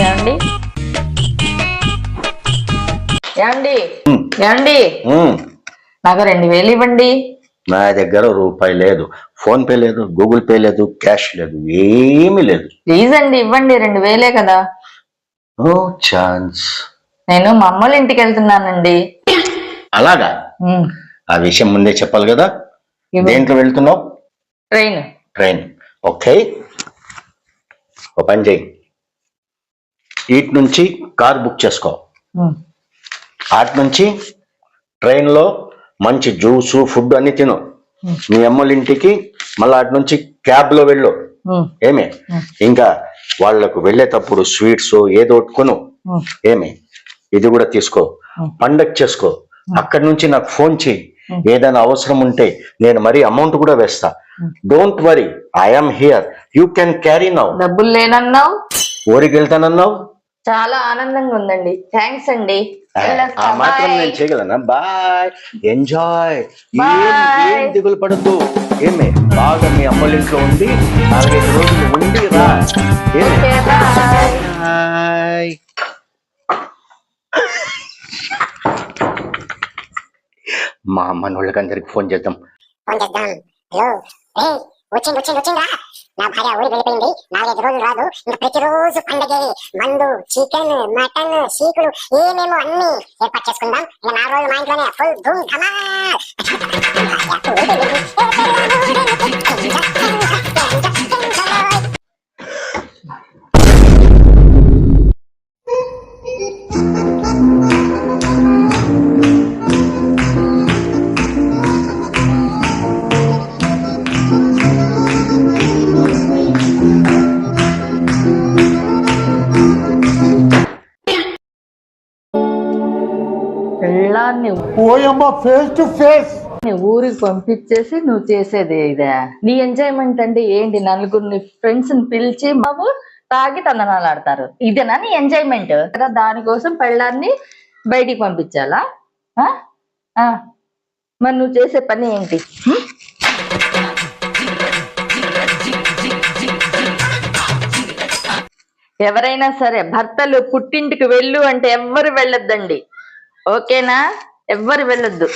ఏమండి ఏమండి ఏమండి నాకు 2000 ఇవ్వండి. నా దగ్గర రూపాయి లేదు, ఫోన్ పే లేదు, గూగుల్ పే లేదు, క్యాష్ లేదు, ఏమీ లేదు. ప్లీజ్ అండి ఇవ్వండి, 2000 కదా. No chance. నేను మా అమ్మోళ్ళ ఇంటికి వెళ్తున్నానండి. అలాగా? ఆ విషయం ముందే చెప్పాలి కదా. దేంట్లో వెళ్తున్నావు? ట్రైన్. ఓకే, ఓ పని చేయి, ఇటు నుంచి కార్ బుక్ చేసుకో, అటు నుంచి ట్రైన్లో మంచి జ్యూసు ఫుడ్ అన్ని తిను. మీ అమ్మోళ్ళ ఇంటికి మళ్ళీ అటు నుంచి క్యాబ్ లో వెళ్ళు. ఏమే, ఇంకా వాళ్ళకు వెళ్ళేటప్పుడు స్వీట్స్ ఏదో కొను. ఏమే, ఇది కూడా తీసుకో, పండగ చేసుకో. అక్కడి నుంచి నాకు ఫోన్ చేయి, ఏదైనా అవసరం ఉంటే నేను మరీ అమౌంట్ కూడా వేస్తా. Don't worry, I'm here, you can carry now. డబ్బులు లేనన్నావు, ఊరికి వెళ్తానన్నావు. చాలా ఆనందంగా ఉందండి, థ్యాంక్స్ అండి. ఆ మాత్రం నేను చేయగలనా? బాయ్, ఎంజాయ్, ఏం దిగులు పడద్దు. ఏమే, బాగా మీ అమ్మల ఇంట్లో ఉండి 4-5 రోజులు ఉండి రా. మా అమ్మనోళ్ళకి అందరికి ఫోన్ చేద్దాం. వచ్చిండ్రా, నా భార్య ఊరికి వెళ్ళిపోయింది, 4-5 రోజులు రాదు. ఇంకా ప్రతిరోజు పండగే, మందు, చికెన్, మటన్, సీకులు ఏమేమో అన్ని ఏర్పాటు చేసుకుందాం. ఇంకా 4 రోజులు మా ఇంట్లోనే full Dhoom Dhamaal. Face to face ఊరికి పంపించేసి నువ్వు చేసేది ఇదే. నీ ఎంజాయ్మెంట్ అంటే ఏంటి? నలుగురిని ఫ్రెండ్స్ ని పిలిచి బాబు తాగి తందనాలు ఆడతారు, ఇదేనా నీ ఎంజాయ్మెంట్? కదా, దానికోసం పెళ్ళాన్ని బయటికి పంపించాలా? మరి నువ్వు చేసే పని ఏంటి? ఎవరైనా సరే భర్తలు పుట్టింటికి వెళ్ళు అంటే ఎవ్వరు వెళ్ళొద్దండి, ఓకేనా? ఎవ్వరు వెళ్ళొద్దు.